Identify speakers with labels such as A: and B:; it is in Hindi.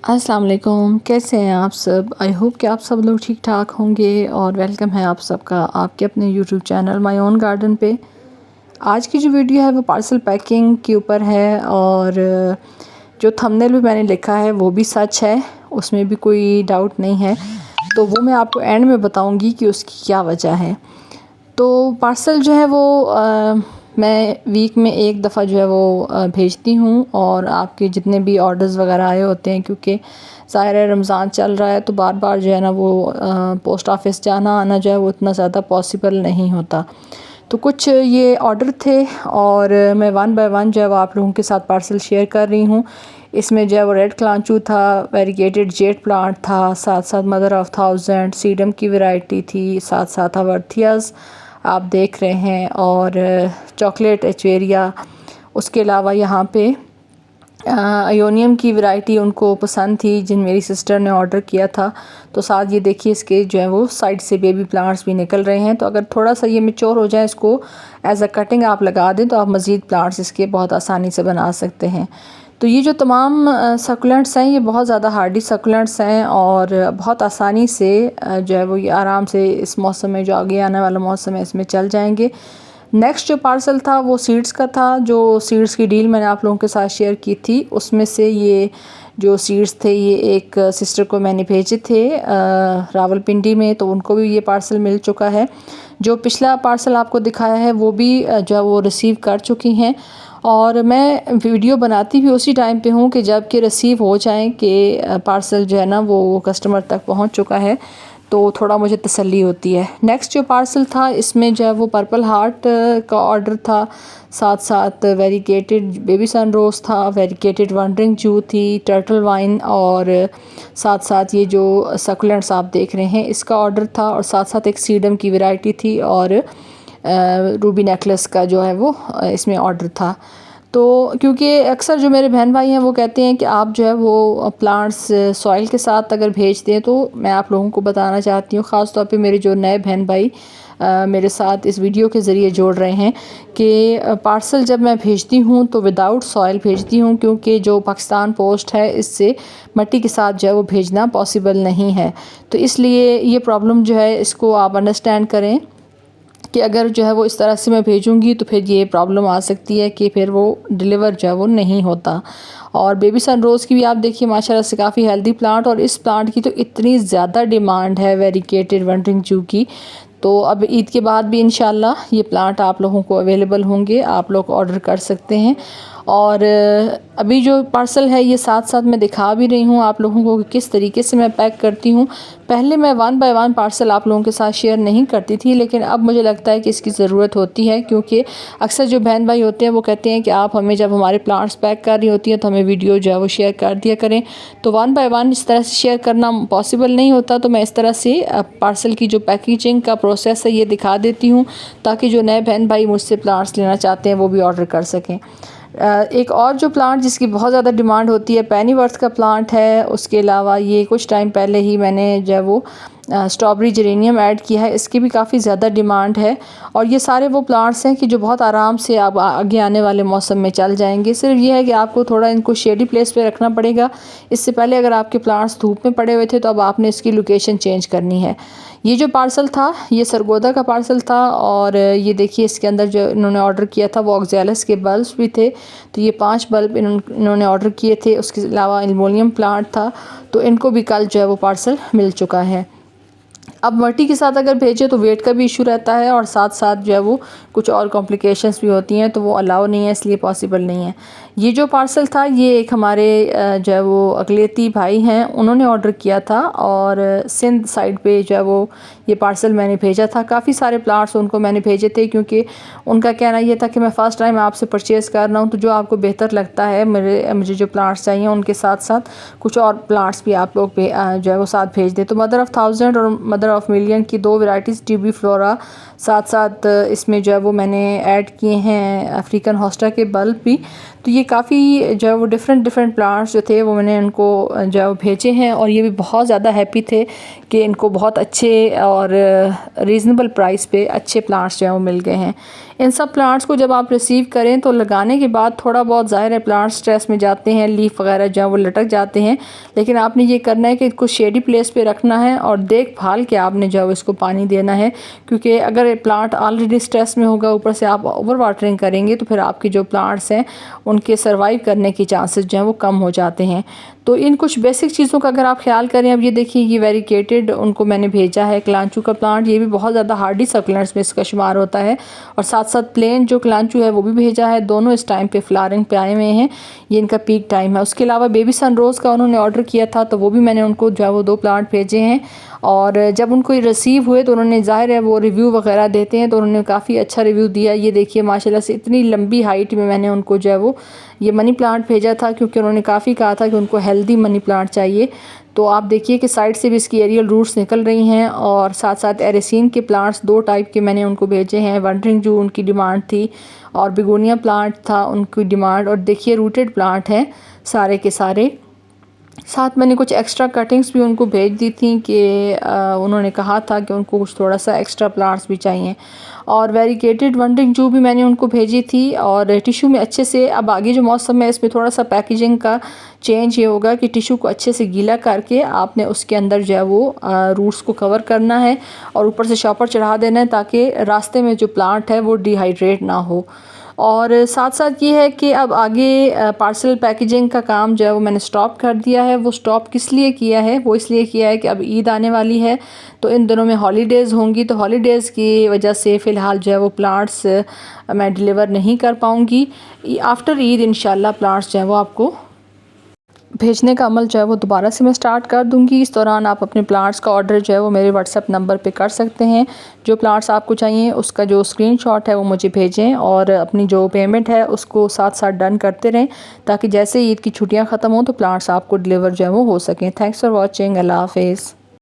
A: अस्सलाम वालेकुम, कैसे हैं आप सब। आई होप कि आप सब लोग ठीक ठाक होंगे और वेलकम है आप सबका आपके अपने YouTube channel my own garden पे। आज की जो वीडियो है वो पार्सल पैकिंग के ऊपर है और जो थंबनेल भी मैंने लिखा है वो भी सच है, उसमें भी कोई डाउट नहीं है। तो वो मैं आपको एंड में बताऊंगी कि उसकी क्या वजह है। तो पार्सल जो है वो मैं वीक में एक दफ़ा जो है वो भेजती हूँ और आपके जितने भी ऑर्डर्स वगैरह आए होते हैं, क्योंकि ज़ाहिर है रमज़ान चल रहा है तो बार बार जो है ना वो पोस्ट ऑफिस जाना आना जो है वो इतना ज़्यादा पॉसिबल नहीं होता। तो कुछ ये ऑर्डर थे और मैं वन बाय वन जो है वो आप लोगों के साथ पार्सल शेयर कर रही हूँ। इसमें जो है वो रेड क्लांचू था, वेरीगेटेड जेट प्लांट था, साथ साथ मदर ऑफ थाउजेंड सीडम की वैरायटी थी, साथ साथ अवर्थियाज़ आप देख रहे हैं और चॉकलेट एचवेरिया। उसके अलावा यहाँ पे अयोनियम की वैरायटी उनको पसंद थी जिन मेरी सिस्टर ने ऑर्डर किया था। तो साथ ये देखिए इसके जो है वो साइड से बेबी प्लांट्स भी निकल रहे हैं। तो अगर थोड़ा सा ये मैच्योर हो जाए इसको एज अ कटिंग आप लगा दें तो आप मज़ीद प्लांट्स इसके बहुत आसानी से बना सकते हैं। तो ये जो तमाम सकुलेंट्स हैं ये बहुत ज़्यादा हार्डी सकुलेंट्स हैं और बहुत आसानी से जो है वो ये आराम से इस मौसम में जो आगे आने वाला मौसम है इसमें चल जाएंगे। नेक्स्ट जो पार्सल था वो सीड्स का था। जो सीड्स की डील मैंने आप लोगों के साथ शेयर की थी उसमें से ये जो सीड्स थे ये एक सिस्टर को मैंने भेजे थे रावलपिंडी में, तो उनको भी ये पार्सल मिल चुका है। जो पिछला पार्सल आपको दिखाया है वो भी जो है वो रिसीव कर चुकी हैं और मैं वीडियो बनाती भी उसी टाइम पे हूँ कि जब कि रिसीव हो जाएं कि पार्सल जो है ना वो कस्टमर तक पहुँच चुका है, तो थोड़ा मुझे तसल्ली होती है। नेक्स्ट जो पार्सल था इसमें जो है वो पर्पल हार्ट का ऑर्डर था, साथ साथ वेरीगेटेड बेबी सन रोज़ था, वेरीगेटेड वंडरिंग जू थी, टर्टल वाइन और साथ साथ ये जो सकुलेंट्स आप देख रहे हैं इसका ऑर्डर था और साथ साथ एक सीडम की वैरायटी थी और रूबी नेकलेस का जो है वो इसमें ऑर्डर था। तो क्योंकि अक्सर जो मेरे बहन भाई हैं वो कहते हैं कि आप जो है वो प्लांट्स सॉइल के साथ अगर भेजते हैं, तो मैं आप लोगों को बताना चाहती हूँ ख़ास तौर पे मेरे जो नए बहन भाई मेरे साथ इस वीडियो के ज़रिए जोड़ रहे हैं कि पार्सल जब मैं भेजती हूँ तो विदाउट सॉइल भेजती हूँ, क्योंकि जो पाकिस्तान पोस्ट है इससे मिट्टी के साथ जो है वो भेजना पॉसिबल नहीं है। तो इसलिए ये प्रॉब्लम जो है इसको आप अंडरस्टैंड करें कि अगर जो है वो इस तरह से मैं भेजूँगी तो फिर ये प्रॉब्लम आ सकती है कि फिर वो डिलीवर जो है वो नहीं होता। और बेबी सन रोज़ की भी आप देखिए माशाल्लाह से काफ़ी हेल्दी प्लांट, और इस प्लांट की तो इतनी ज़्यादा डिमांड है वेरीगेटेड वंडरिंग जू की। तो अब ईद के बाद भी इंशाल्लाह ये प्लांट आप लोगों को अवेलेबल होंगे, आप लोग ऑर्डर कर सकते हैं। और अभी जो पार्सल है ये साथ साथ मैं दिखा भी रही हूँ आप लोगों को कि किस तरीके से मैं पैक करती हूँ। पहले मैं वन बाय वन पार्सल आप लोगों के साथ शेयर नहीं करती थी, लेकिन अब मुझे लगता है कि इसकी ज़रूरत होती है, क्योंकि अक्सर जो बहन भाई होते हैं वो कहते हैं कि आप हमें जब हमारे प्लांट्स पैक कर रही होती हैं तो हमें वीडियो जो है वो शेयर कर दिया करें। तो वन बाय वन इस तरह से शेयर करना पॉसिबल नहीं होता, तो मैं इस तरह से पार्सल की जो पैकेजिंग का प्रोसेस है ये दिखा देती हूँ ताकि जो नए बहन भाई मुझसे प्लांट्स लेना चाहते हैं वो भी ऑर्डर कर सकें। एक और जो प्लांट जिसकी बहुत ज़्यादा डिमांड होती है पेनीवर्थ का प्लांट है। उसके अलावा ये कुछ टाइम पहले ही मैंने जो है वो स्ट्रॉबेरी जेरेनियम ऐड किया है, इसकी भी काफ़ी ज़्यादा डिमांड है। और ये सारे वो प्लांट्स हैं कि जो बहुत आराम से अब आगे आने वाले मौसम में चल जाएंगे। सिर्फ ये है कि आपको थोड़ा इनको शेडी प्लेस पे रखना पड़ेगा। इससे पहले अगर आपके प्लांट्स धूप में पड़े हुए थे तो अब आपने इसकी लोकेशन चेंज करनी है। ये जो पार्सल था ये सरगोदा का पार्सल था और ये देखिए इसके अंदर जो इन्होंने ऑर्डर किया था वो ऑक्जेलस के बल्ब्स भी थे। तो ये 5 बल्ब इन्होंने ऑर्डर किए थे। उसके अलावा एल्युमिनियम प्लांट था, तो इनको भी कल जो है वो पार्सल मिल चुका है। अब मट्टी के साथ अगर भेजें तो वेट का भी इशू रहता है और साथ साथ जो है वो कुछ और कॉम्प्लिकेशंस भी होती हैं, तो वो अलाउ नहीं है, इसलिए पॉसिबल नहीं है। ये जो पार्सल था ये एक हमारे जो है वो अकलेती भाई हैं उन्होंने ऑर्डर किया था और सिंध साइड पे जो है वो ये पार्सल मैंने भेजा था। काफ़ी सारे प्लांट्स उनको मैंने भेजे थे क्योंकि उनका कहना ये था कि मैं फ़र्स्ट टाइम आपसे परचेज़ कर रहा हूँ, तो जो आपको बेहतर लगता है मुझे जो प्लांट्स चाहिए उनके साथ साथ कुछ और प्लांट्स भी आप लोग जो है वो साथ भेज दें। तो मदर ऑफ़ थाउजेंड और मदर ऑफ़ मिलियन की 2 वैरायटीज़ टीबी फ्लोरा, साथ साथ इसमें जो है वो मैंने ऐड किए हैं अफ्रीकन हॉस्टा के बल्ब भी। तो ये काफ़ी जो है वो डिफरेंट प्लांट्स जो थे वो मैंने उनको जो है वो भेजे हैं और ये भी बहुत ज़्यादा हैप्पी थे कि इनको बहुत अच्छे और रीज़नेबल प्राइस पे अच्छे प्लांट्स जो है वो मिल गए हैं। इन सब प्लांट्स को जब आप रिसीव करें तो लगाने के बाद थोड़ा बहुत ज़ाहिर है प्लांट स्ट्रेस में जाते हैं, लीफ वगैरह जो है वो लटक जाते हैं, लेकिन आपने ये करना है कि इसको शेडी प्लेस पे रखना है और देखभाल के आपने जो है इसको पानी देना है, क्योंकि अगर प्लांट ऑलरेडी स्ट्रेस में होगा, ऊपर से आप ओवर वाटरिंग करेंगे तो फिर आपके जो प्लांट्स हैं उनके सर्वाइव करने के चांसेस जो हैं वो कम हो जाते हैं। तो इन कुछ बेसिक चीज़ों का अगर आप ख्याल करें, अब ये देखिए ये वेरिकेटेड उनको मैंने भेजा है कलांचू का प्लांट, ये भी बहुत ज़्यादा हार्डी सक्लेंट्स में इसका शुमार होता है, और साथ साथ प्लेन जो कलांचू है वो भी भेजा है। दोनों इस टाइम पे फ्लावरिंग पे आए हुए हैं, ये इनका पीक टाइम है। उसके अलावा बेबी सनरोज़ का उन्होंने ऑर्डर किया था तो वो भी मैंने उनको जो है वो 2 प्लांट भेजे हैं, और जब उनको ये रिसीव हुए तो उन्होंने ज़ाहिर है वो रिव्यू वगैरह देते हैं तो उन्होंने काफ़ी अच्छा रिव्यू दिया। ये देखिए माशाल्लाह से इतनी लंबी हाइट में मैंने उनको जो है वो ये मनी प्लांट भेजा था, क्योंकि उन्होंने काफ़ी कहा था कि उनको हेल्दी मनी प्लांट चाहिए। तो आप देखिए कि साइड से भी इसकी एरियल रूट्स निकल रही हैं, और साथ साथ एरेसीन के प्लांट्स 2 टाइप के मैंने उनको भेजे हैं। वंडरिंग जो उनकी डिमांड थी, और बिगोनिया प्लांट था उनकी डिमांड, और देखिए रूटेड प्लांट हैं सारे के सारे। साथ मैंने कुछ एक्स्ट्रा कटिंग्स भी उनको भेज दी थी कि उन्होंने कहा था कि उनको कुछ थोड़ा सा एक्स्ट्रा प्लांट्स भी चाहिए। और वेरिकेटेड वंडरिंग जो भी मैंने उनको भेजी थी, और टिशू में अच्छे से, अब आगे जो मौसम है इसमें थोड़ा सा पैकेजिंग का चेंज ये होगा कि टिशू को अच्छे से गीला करके आपने उसके अंदर जो है वो रूट्स को कवर करना है, और ऊपर से शॉपर चढ़ा देना है ताकि रास्ते में जो प्लांट है वो डिहाइड्रेट ना हो। और साथ साथ ये है कि अब आगे पार्सल पैकेजिंग का काम जो है वो मैंने स्टॉप कर दिया है। वो स्टॉप किस लिए किया है? वो इसलिए किया है कि अब ईद आने वाली है, तो इन दिनों में हॉलीडेज़ होंगी, तो हॉलीडेज़ की वजह से फ़िलहाल जो है वो प्लांट्स मैं डिलीवर नहीं कर पाऊँगी। आफ्टर ईद इंशाल्लाह प्लांट्स जो है वो आपको भेजने का अमल जो है वो दोबारा से मैं स्टार्ट कर दूंगी। इस दौरान आप अपने प्लांट्स का ऑर्डर जो है वो मेरे व्हाट्सएप नंबर पे कर सकते हैं। जो प्लांट्स आपको चाहिए उसका जो स्क्रीनशॉट है वो मुझे भेजें, और अपनी जो पेमेंट है उसको साथ साथ डन करते रहें, ताकि जैसे ईद की छुट्टियां ख़त्म हों तो प्लांट्स आपको डिलीवर जो है वो हो सकें। Thanks for watching. अल्लाह हाफिज़।